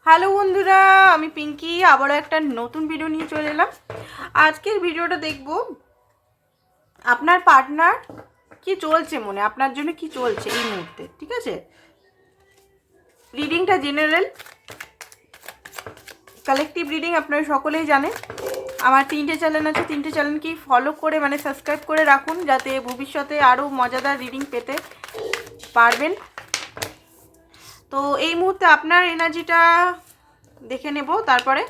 Hello বন্ধুরা, আমি পিঙ্কি আবারও একটা নতুন ভিডিও নিয়ে চলে এলাম। আজকের ভিডিওটা দেখব আপনার পার্টনার কি চলছে, মনে আপনার জন্য কি চলছে এই মুহূর্তে। ঠিক আছে, রিডিংটা জেনারেল কালেকটিভ রিডিং, আপনারা সকলেই জানেন। আমার 3টে চ্যানেল আছে, 3টে চ্যানেলকে ফলো করে সাবস্ক্রাইব করে রাখুন, যাতে ভবিষ্যতে আরও মজাদার রিডিং পেতে পারবেন। তো এই মুহূর্তে আপনার এনার্জিটা দেখে নেব, তারপরে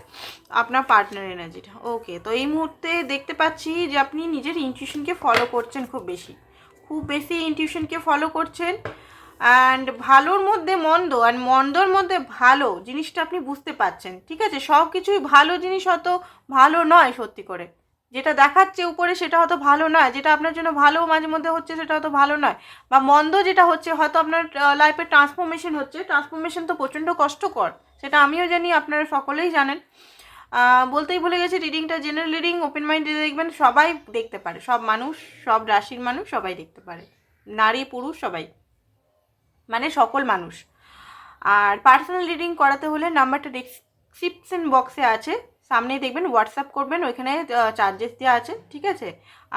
আপনার পার্টনার এনার্জিটা। ওকে, তো এই মুহূর্তে দেখতে পাচ্ছি যে আপনি নিজের ইনটিউশনকে ফলো করছেন, খুব বেশি ইনটিউশনকে ফলো করছেন। অ্যান্ড ভালোর মধ্যে মন্দ আর মন্দর মধ্যে ভালো জিনিসটা আপনি বুঝতে পাচ্ছেন। ঠিক আছে, সব কিছুই ভালো জিনিস হয়তো ভালো নয়, সত্যি করে যেটা দেখাচ্ছে উপরে সেটা হয়তো ভালো নয়, যেটা আপনার জন্য ভালো মাঝে মধ্যে হচ্ছে সেটা হয়তো ভালো নয়, বা মন্দ যেটা হচ্ছে হয়তো আপনার লাইফে ট্রান্সফরমেশন হচ্ছে। ট্রান্সফরমেশন তো প্রচণ্ড কষ্টকর, সেটা আমিও জানি, আপনারা সকলেই জানেন। বলতেই ভুলে গেছি, রিডিংটা জেনারেল রিডিং, ওপেন মাইন্ডে দেখবেন, সবাই দেখতে পারে, সব মানুষ, সব রাশির মানুষ সবাই দেখতে পারে, নারী পুরুষ সবাই, সকল মানুষ। আর পার্সোনাল রিডিং করাতে হলে নাম্বারটা ডেসক্রিপশন বক্সে আছে, সামনেই দেখবেন, হোয়াটসঅ্যাপ করবেন, ওইখানে চার্জেস দেওয়া আছে। ঠিক আছে,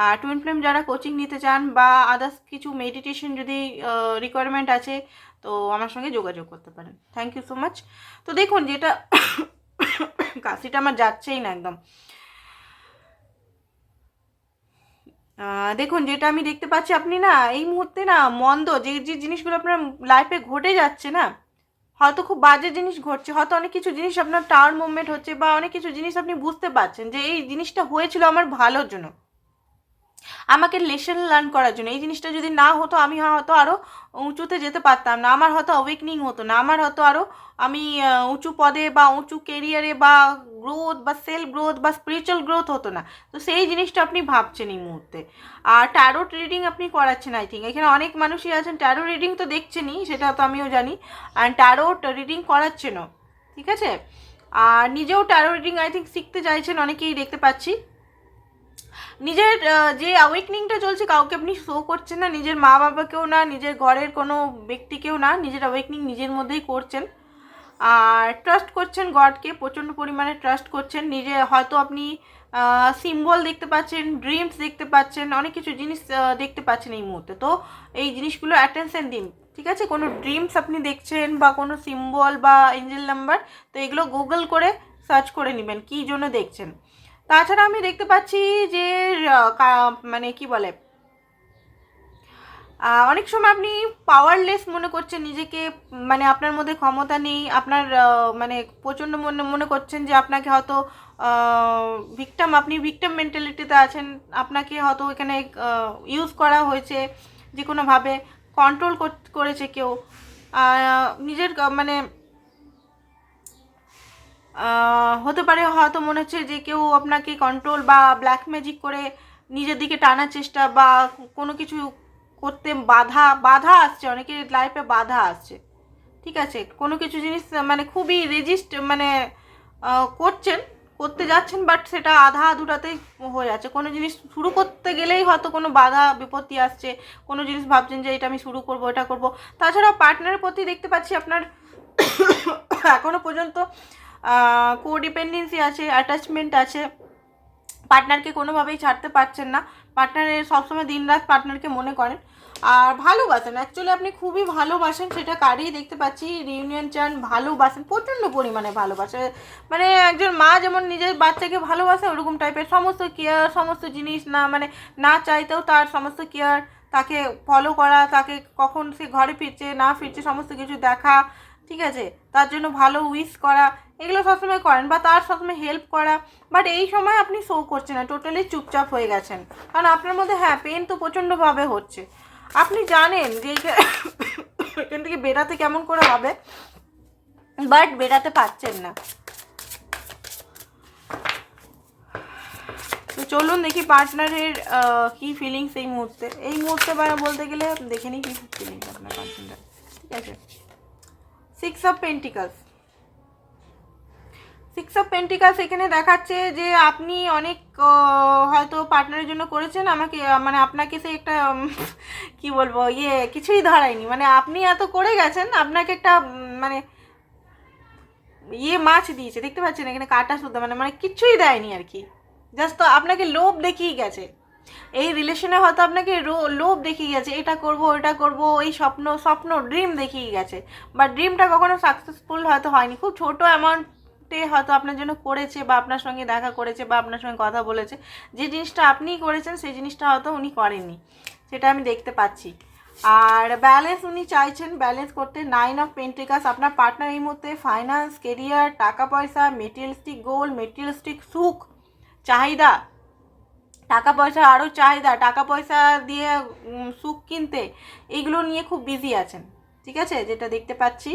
আর টুইন ফ্লেম যারা কোচিং নিতে চান বা আদার্স কিছু মেডিটেশন যদি রিকোয়ারমেন্ট আছে, তো আমার সঙ্গে যোগাযোগ করতে পারেন। Thank you so much. তো দেখুন, যেটা কাশিটা আমার যাচ্ছেই না একদম। দেখুন, যেটা আমি দেখতে পাচ্ছি, আপনি না এই মুহূর্তে না মন্দ যে যে জিনিসগুলো আপনার লাইফে ঘটে যাচ্ছে না, হয়তো খুব বাজে জিনিস ঘটছে, হয়তো অনেক কিছু জিনিস আপনার টাওয়ার মুভমেন্ট হচ্ছে, বা অনেক কিছু জিনিস আপনি বুঝতে পারছেন যে এই জিনিসটা হয়েছিল আমার ভালোর জন্য, আমাকে লেসন লার্ন করার জন্য। এই জিনিসটা যদি না হতো আমি হয়তো আরও উঁচুতে যেতে পারতাম না, আমার হয়তো অ্যাওয়েকনিং হতো না, আমার হয়তো আরও আমি উঁচু পদে বা উঁচু কেরিয়ারে বা গ্রোথ বা সেলফ গ্রোথ বা স্পিরিচুয়াল গ্রোথ হতো না। তো সেই জিনিসটা আপনি ভাবছেন এই মুহূর্তে। আর ট্যারোট রিডিং আপনি করাচ্ছেন, আই থিঙ্ক এখানে অনেক মানুষই আছেন ট্যারো রিডিং তো দেখছেনই, সেটা তো আমিও জানি, আর ট্যারোট রিডিং করাচ্ছেনও। ঠিক আছে, আর নিজেও ট্যারো রিডিং আই থিঙ্ক শিখতে চাইছেন, অনেকেই দেখতে পাচ্ছি। নিজের যে অ্যাওয়েকনিংটা চলছে, কাউকে আপনি শো করছেন না, নিজের মা বাবাকেও না, নিজের ঘরের কোনো ব্যক্তিকেও না, নিজের অ্যাওয়েকনিং নিজের মধ্যেই করছেন। আর ট্রাস্ট করছেন গডকে, প্রচণ্ড পরিমাণে ট্রাস্ট করছেন। নিজে হয়তো আপনি সিম্বল দেখতে পাচ্ছেন, ড্রিমস দেখতে পাচ্ছেন, অনেক কিছু জিনিস দেখতে পাচ্ছেন এই মুহূর্তে। তো এই জিনিসগুলো অ্যাটেনশন দিন। ঠিক আছে, কোনো ড্রিমস আপনি দেখছেন বা কোনো সিম্বল বা এঞ্জেল নাম্বার, তো এগুলো গুগল করে সার্চ করে নেবেন কী জন্য দেখছেন। তাছাড়া আমি দেখতে পাচ্ছি যে কি বলে, অনেক সময় আপনি পাওয়ারলেস মনে করছেন নিজেকে, আপনার মধ্যে ক্ষমতা নেই, আপনার প্রচণ্ড মনে করছেন যে আপনাকে হয়তো আপনি ভিক্টিম মেন্টালিটিতে আছেন, আপনাকে হয়তো এখানে ইউজ করা হয়েছে, যে কোনোভাবে কন্ট্রোল করেছে কেউ, নিজের হতে পারে, হয়তো মনে হচ্ছে যে কেউ আপনাকে কন্ট্রোল বা ব্ল্যাক ম্যাজিক করে নিজের দিকে টানার চেষ্টা, বা কোনো কিছু করতে বাধা আসছে, অনেকের লাইফে বাধা আসছে। ঠিক আছে, কোনো কিছু জিনিস খুবই রেজিস্ট করতে যাচ্ছেন, বাট সেটা আধা আধুরাতেই হয়ে যাচ্ছে। কোনো জিনিস শুরু করতে গেলেই হয়তো কোনো বাধা বিপত্তি আসছে, কোনো জিনিস ভাবছেন যে এটা আমি শুরু করব, এটা করব। তাছাড়াও পার্টনারের প্রতি দেখতে পাচ্ছি আপনার এখনও পর্যন্ত কোডিপেন্ডেন্সি আছে, অ্যাটাচমেন্ট আছে, পার্টনারকে কোনোভাবেই ছাড়তে পারছেন না, পার্টনারের সবসময় দিনরাত পার্টনারকে মনে করেন আর ভালোবাসেন। অ্যাকচুয়ালি আপনি খুবই ভালোবাসেন, সেটা কারিয়ে দেখতে পাচ্ছি, রিউনিয়ন চান, ভালোবাসেন, প্রচণ্ড পরিমাণে ভালোবাসে। একজন মা যেমন নিজের বাচ্চাকে ভালোবাসে, ওরকম টাইপের সমস্ত কেয়ার, সমস্ত জিনিস না চাইতেও তার সমস্ত কেয়ার, তাকে ফলো করা, তাকে কখন সে ঘরে ফিরছে না ফিরছে সমস্ত কিছু দেখা। ঠিক আছে, তার জন্য ভালো উইশ করা, এগুলো সবসময় করেন, বা তার সবসময় হেল্প করা। বাট এই সময় আপনি শো করছেন না, টোটালি চুপচাপ হয়ে গেছেন, কারণ আপনার মধ্যে পেন তো প্রচণ্ডভাবে হচ্ছে। আপনি জানেন যে এখান থেকে বেরাতে কেমন করে হবে, বাট বেরাতে পারছেন না। তো চলুন দেখি পার্টনারের কী ফিলিংস এই মুহূর্তে বলতে গেলে দেখে নিই কী ফিলিংস আপনার পার্টনার। ঠিক আছে, 6 অফ পেন্টিকালস এখানে দেখাচ্ছে যে আপনি অনেক হয়তো পার্টনারের জন্য করেছেন, আপনাকে সে একটা কি বলবো, কিছুই ধরায়নি, আপনি এত করে গেছেন, আপনাকে একটা মাছ দিয়েছে, দেখতে পাচ্ছেন এখানে কাটা সুদ্ধা, মানে মানে কিছুই দেয়নি আর কি, জাস্ট তো আপনাকে লোভ দেখিয়ে গেছে। এই রিলেশনে হয়তো আপনাকে লোভ দেখিয়ে গেছে, এটা করব ওটা করব, এই স্বপ্ন স্বপ্ন ড্রিম দেখিয়ে গেছে, বাট ড্রিমটা কখনো সাকসেসফুল হয়তো হয়নি। খুব ছোটো অ্যামাউন্টে হয়তো আপনার জন্য করেছে, বা আপনার সঙ্গে দেখা করেছে, বা আপনার সঙ্গে কথা বলেছে। যে জিনিসটা আপনিই করেছেন সেই জিনিসটা হয়তো উনি করেননি, সেটা আমি দেখতে পাচ্ছি। আর ব্যালেন্স উনি চাইছেন, ব্যালেন্স করতে 9 অফ পেন্টিকালস। আপনার পার্টনার এই মুহূর্তে ফাইন্যান্স, কেরিয়ার, টাকা পয়সা, মেটেরিয়ালিস্টিক গোল, মেটেরিয়ালিস্টিক সুখ চাহিদা, টাকা পয়সা আরও চাহিদা, টাকা পয়সা দিয়ে সুখ কিনতে, এইগুলো নিয়ে খুব বিজি আছেন, ঠিক আছে, যেটা দেখতে পাচ্ছি।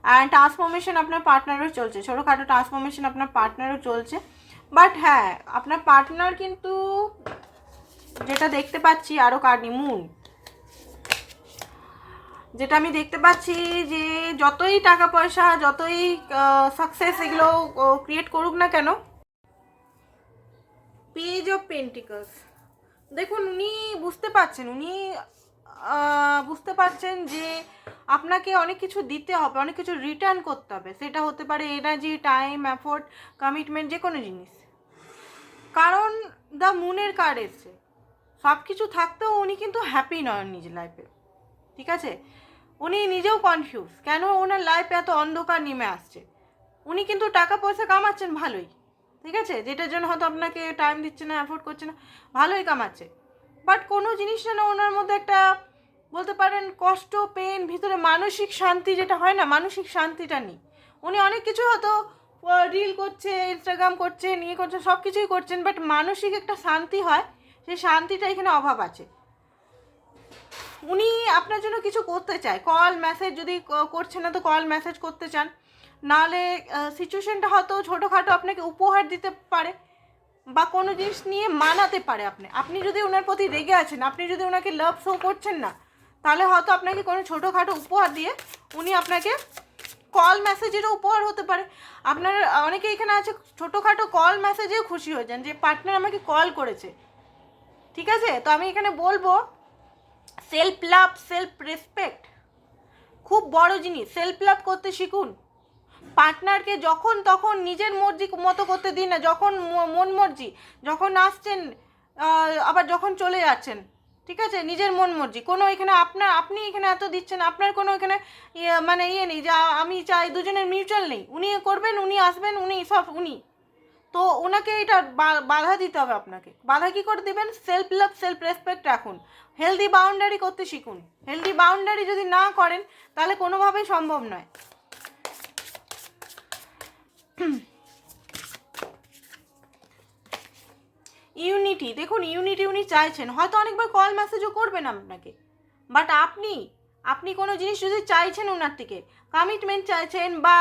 অ্যান্ড ট্রান্সফরমেশন আপনার পার্টনারও চলছে, ছোটোখাটো ট্রান্সফরমেশন আপনার পার্টনারও চলছে। বাট হ্যাঁ, আপনার পার্টনার কিন্তু যেটা দেখতে পাচ্ছি আরও কার্ডনি মুন, যেটা আমি দেখতে পাচ্ছি যে যতই টাকা পয়সা, যতই সাকসেস এগুলো ক্রিয়েট করুক না কেন, পেজ অফ পেন্টিকলস, দেখুন উনি বুঝতে পারছেন যে আপনাকে অনেক কিছু দিতে হবে, অনেক কিছু রিটার্ন করতে হবে। সেটা হতে পারে এনার্জি, টাইম, এফোর্ট, কমিটমেন্ট, যে কোনো জিনিস। কারণ দ্য মুনের কার্ড এসছে, সব কিছু থাকতেও উনি কিন্তু হ্যাপি নয় নিজের লাইফে, ঠিক আছে। উনি নিজেও কনফিউজ কেন ওনার লাইফে এত অন্ধকার নেমে আসছে। উনি কিন্তু টাকা পয়সা কামাচ্ছেন ভালোই, ঠিক আছে, যেটার জন্য হয়তো আপনাকে টাইম দিচ্ছে না, এফোর্ট করছে না, ভালোই কামাচ্ছে। বাট কোনো জিনিস যেন ওনার মধ্যে একটা বলতে পারেন কষ্ট, পেন, ভিতরে মানসিক শান্তি যেটা হয় না, মানসিক শান্তিটা নেই। উনি অনেক কিছু হয়তো রিল করছে, ইনস্টাগ্রাম করছে, নিয়ে করছে, সব কিছুই করছেন, বাট মানসিক একটা শান্তি হয়, সেই শান্তিটা এখানে অভাব আছে। উনি আপনার জন্য কিছু করতে চায়, কল মেসেজ যদি করছে না তো কল মেসেজ করতে চান, নাহলে সিচুয়েশনটা হয়তো ছোটোখাটো আপনাকে উপহার দিতে পারে, বা কোনো জিনিস নিয়ে মানাতে পারে। আপনি যদি ওনার প্রতি রেগে আছেন, আপনি যদি ওনাকে লাভ শো করছেন না, তাহলে হয়তো আপনাকে কোনো ছোটোখাটো উপহার দিয়ে উনি আপনাকে, কল মেসেজেরও উপহার হতে পারে। আপনার অনেকে এখানে আছে ছোটোখাটো কল মেসেজেও খুশি হয়ে যান যে পার্টনার আমাকে কল করেছে, ঠিক আছে। তো আমি এখানে বলবো সেলফ লাভ, সেলফ রেসপেক্ট খুব বড় জিনিস। সেলফ লাভ করতে শিখুন, পার্টনারকে যখন তখন নিজের মর্জি মতো করতে দিন না, যখন মন মর্জি, যখন আসছেন আবার যখন চলে যাচ্ছেন, ঠিক আছে, নিজের মন মর্জি। কোনো এখানে আপনি এখানে এত দিচ্ছেন, আপনার কোনো এখানে মানে নেই যে আমি চাই, দুজনের মিউচুয়াল নেই, উনি করবেন, উনি আসবেন, উনি সব উনি, তো ওনাকে এটা বাধা দিতে হবে। আপনাকে বাধা কী করে দেবেন? সেলফ লাভ, সেলফ রেসপেক্ট রাখুন, হেলদি বাউন্ডারি করতে শিখুন। হেলদি বাউন্ডারি যদি না করেন তাহলে কোনোভাবেই সম্ভব নয়। ইউনিটি, দেখুন ইউনিটি উনি চাইছেন, হয়তো অনেকবার কল মেসেজও করবেন আপনাকে, বাট আপনি কোনো জিনিস যদি চাইছেন ওনার থেকে, কমিটমেন্ট চাইছেন বা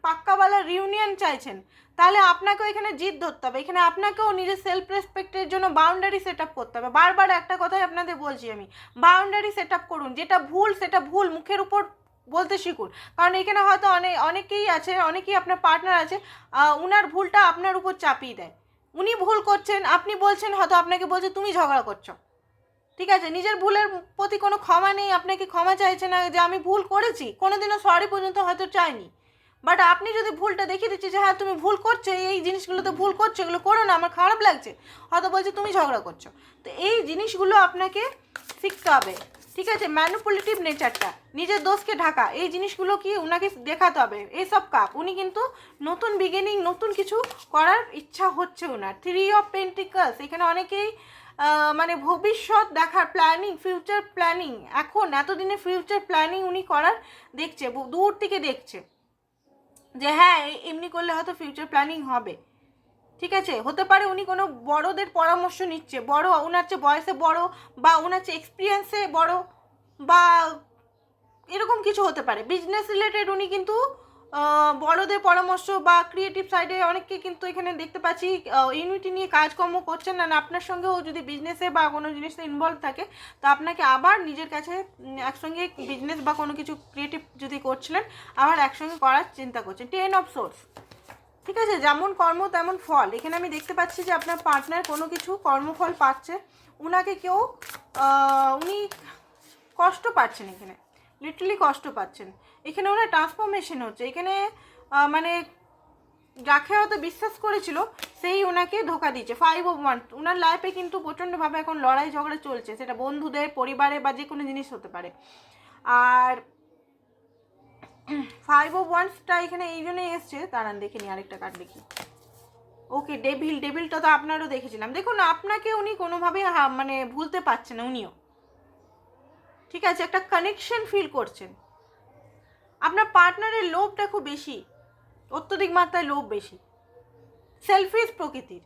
পাক্কাওয়ালা রিউনিয়ন চাইছেন, তাহলে আপনাকেও এখানে জিদ ধরতে হবে। এখানে আপনাকেও নিজের সেলফ রেসপেক্টের জন্য বাউন্ডারি সেট আপ করতে হবে। বারবার একটা কথাই আপনাদের বলছি আমি, বাউন্ডারি সেট আপ করুন। যেটা ভুল সেটা ভুল, মুখের উপর বলতে শিখুন। কারণ এখানে হয়তো অনেকেই আছে, অনেকেই আপনার পার্টনার আছে, উনার ভুলটা আপনার উপর চাপিয়ে দেয়। উনি ভুল করছেন, আপনি বলছেন, হয়তো আপনাকে বলছে তুমি ঝগড়া করছো, ঠিক আছে, নিজের ভুলের প্রতি কোনো ক্ষমা নেই, আপনাকে ক্ষমা চাইছে না যে আমি ভুল করেছি, কোনোদিনও সরি পর্যন্ত হয়তো চাইনি। বাট আপনি যদি ভুলটা দেখিয়ে দিচ্ছি যে হ্যাঁ তুমি ভুল করছো, এই জিনিসগুলোতে ভুল করছো, এগুলো করো না, আমার খারাপ লাগছে, হয়তো বলছে তুমি ঝগড়া করছো। তো এই জিনিসগুলো আপনাকে শিখতে হবে, ঠিক আছে। ম্যানিপুলেটিভ নেচারটা, নিজের দোষকে ঢাকা, এই জিনিসগুলো কি ওনাকে দেখাতে হবে। এইসব কাপ উনি কিন্তু নতুন বিগিনিং, নতুন কিছু করার ইচ্ছা হচ্ছে ওনার। 3 অফ পেন্টিকলস, এখানে অনেকেই মানে ভবিষ্যৎ দেখার প্ল্যানিং, ফিউচার প্ল্যানিং, এখন এতদিনে ফিউচার প্ল্যানিং উনি করার দেখছে, দূর থেকে দেখছে যে হ্যাঁ এমনি করলে হয়তো ফিউচার প্ল্যানিং হবে, ঠিক আছে। হতে পারে উনি কোনো বড়দের পরামর্শ নিচ্ছে, বড় ওনার চেয়ে বয়সে বড়, বা ওনার চেয়ে এক্সপিরিয়েন্সে বড়, বা এরকম কিছু হতে পারে। বিজনেস রিলেটেড উনি কিন্তু বড়দের পরামর্শ বা ক্রিয়েটিভ সাইডে অনেককে কিন্তু এখানে দেখতে পাচ্ছি ইউনিটি নিয়ে কাজকর্ম করছেন না। আপনার সঙ্গেও যদি বিজনেসে বা কোনো জিনিসে ইনভলভ থাকে, তো আপনাকে আবার নিজের কাছে একসঙ্গে বিজনেস বা কোনো কিছু ক্রিয়েটিভ যদি করছিলেন, আবার একসঙ্গে করার চিন্তা করছেন। 10 অফ সোর্স, ঠিক আছে, যেমন কর্ম তেমন ফল। এখানে আমি দেখতে পাচ্ছি যে আপনার পার্টনার কোনো কিছু কর্মফল পাচ্ছে, উনাকে কেউ উনি কষ্ট পাচ্ছেন, এখানে লিটারালি কষ্ট পাচ্ছেন। এখানে ওনার ট্রান্সফরমেশন হচ্ছে, এখানে মানে যাকে হয়তো বিশ্বাস করেছিল সেই ওনাকে ধোকা দিচ্ছে। 5 of Wands, ওনার লাইফে কিন্তু প্রচণ্ডভাবে এখন লড়াই ঝগড়া চলছে, সেটা বন্ধুদের, পরিবারে বা যে কোনো জিনিস হতে পারে। আর 5 of Wandsটা এখানে এই জন্যই এসছে, দাঁড়ান দেখে নি আরেকটা কার্ড দেখি। ওকে, ডেভিলটা তো আপনারও দেখেছিলাম। দেখুন আপনাকে উনি কোনোভাবে মানে ভুলতে পারছেন না উনিও, ঠিক আছে, একটা কানেকশন ফিল করছেন। আপনার পার্টনারের লোভটা খুব বেশি, অত্যধিক মাত্রায় লোভ বেশি, সেলফিশ প্রকৃতির,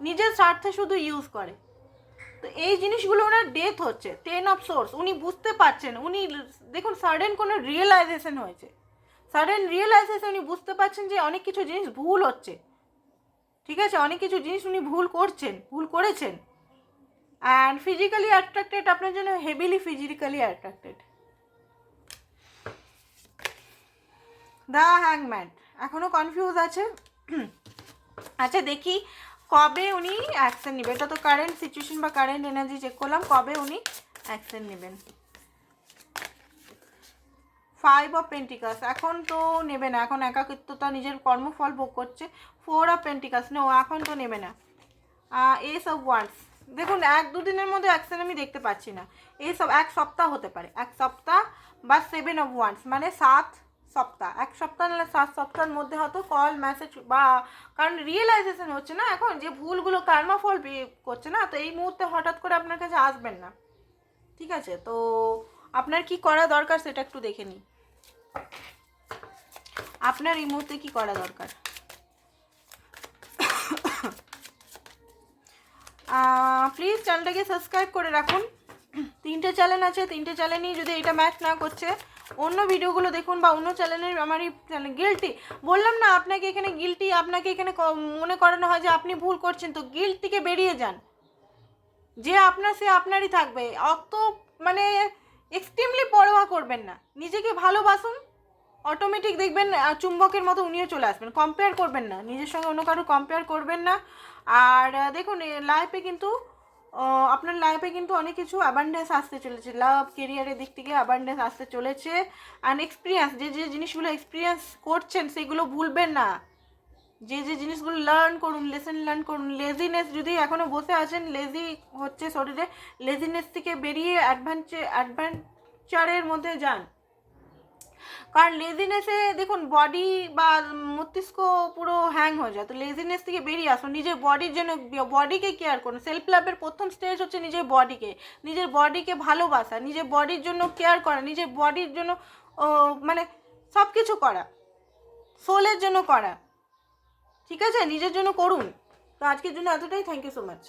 নিজের স্বার্থে শুধু ইউজ করে। তো এই জিনিসগুলো ওনার ডেথ হচ্ছে। 10 of Swords, উনি বুঝতে পারছেন, উনি দেখুন সাডেন কোনো রিয়েলাইজেশন হয়েছে, সাডেন রিয়েলাইজেশন, উনি বুঝতে পারছেন যে অনেক কিছু জিনিস ভুল হচ্ছে, ঠিক আছে, অনেক কিছু জিনিস উনি ভুল করেছেন। অ্যান্ড ফিজিক্যালি অ্যাট্রাক্টেড, আপনার জন্য হেভিলি ফিজিক্যালি অ্যাট্রাক্টেড। দ্য হ্যাংম্যান এখনও কনফিউজ আছে। আচ্ছা দেখি কবে উনি অ্যাকশন নেবে, এটা তো কারেন্ট সিচুয়েশন বা কারেন্ট এনার্জি চেক করলাম, কবে উনি অ্যাকশন নেবেন। 5 of Pentacles, এখন তো নেবে না, এখন একাকিত্বতা, নিজের কর্মফল ভোগ করছে। 4 of Pentacles, নো এখন তো নেবে না। Ace of Wands, দেখুন 1-2 দিনের মধ্যে অ্যাকশন আমি দেখতে পাচ্ছি না। এক সপ্তাহ হতে পারে, 1 সপ্তাহ বা 7 of Wands মানে 7 সপ্তাহ, 1 সপ্তাহ নাহলে 7 সপ্তাহের মধ্যে হয়তো কল মেসেজ, বা কারণ রিয়েলাইজেশন হচ্ছে না এখন যে ভুলগুলো কর্মা ফল করছে না, তো এই মুহূর্তে হঠাৎ করে আপনার কাছে আসবেন না, ঠিক আছে। তো আপনার কি করা দরকার সেটা একটু দেখে নিই, আপনার এই মুহূর্তে কি করা দরকার। প্লিজ চ্যানেলটাকে সাবস্ক্রাইব করে রাখুন। 3টে চ্যানেল আছে, 3টে চ্যানেলই যদি এটা ম্যাচ না করছে অন্য ভিডিওগুলো দেখুন, বা অন্য চ্যানেলের আমার এই চ্যানেল গিল্টি, বললাম না আপনাকে এখানে গিল্টি, আপনাকে এখানে মনে করানো হয় যে আপনি ভুল করছেন, তো গিল্ট থেকে বেরিয়ে যান। যে আপনার সে আপনারই থাকবে, অত মানে এক্সট্রিমলি পরোয়া করবেন না, নিজেকে ভালোবাসুন, অটোমেটিক দেখবেন চুম্বকের মতো উনিও চলে আসবেন। কম্পেয়ার করবেন না, নিজের সঙ্গে অন্য কারো কম্পেয়ার করবেন না। আর দেখুন লাইফে কিন্তু আপনার লাইফে কিন্তু অনেক কিছু অ্যাবান্ডেন্স আসতে চলেছে, লাভ কেরিয়ারের দিক থেকে অ্যাবান্ডেন্স আসতে চলেছে। অ্যান্ড এক্সপিরিয়েন্স, যে যে জিনিসগুলো এক্সপিরিয়েন্স করছেন সেগুলো ভুলবেন না, যে যে জিনিসগুলো লার্ন করুন, লেসন লার্ন করুন। লেজিনেস, যদি এখনও বসে আছেন, লেজি হচ্ছে শরীরে, লেজিনেস থেকে বেরিয়ে অ্যাডভেঞ্চারের মধ্যে যান। কারণ লেজিনেসে দেখুন বডি বা মস্তিষ্ক পুরো হ্যাং হয়ে যায়, তো লেজিনেস থেকে বেরিয়ে আসুন, নিজের বডির জন্য, বডিকে কেয়ার করুন। সেলফ লাভের প্রথম স্টেজ হচ্ছে নিজের বডিকে ভালোবাসা, নিজের বডির জন্য কেয়ার করা, নিজের বডির জন্য মানে সব কিছু করা, সোলের জন্য করা, ঠিক আছে, নিজের জন্য করুন। তো আজকের জন্য এতটাই, থ্যাংক ইউ সো মাচ।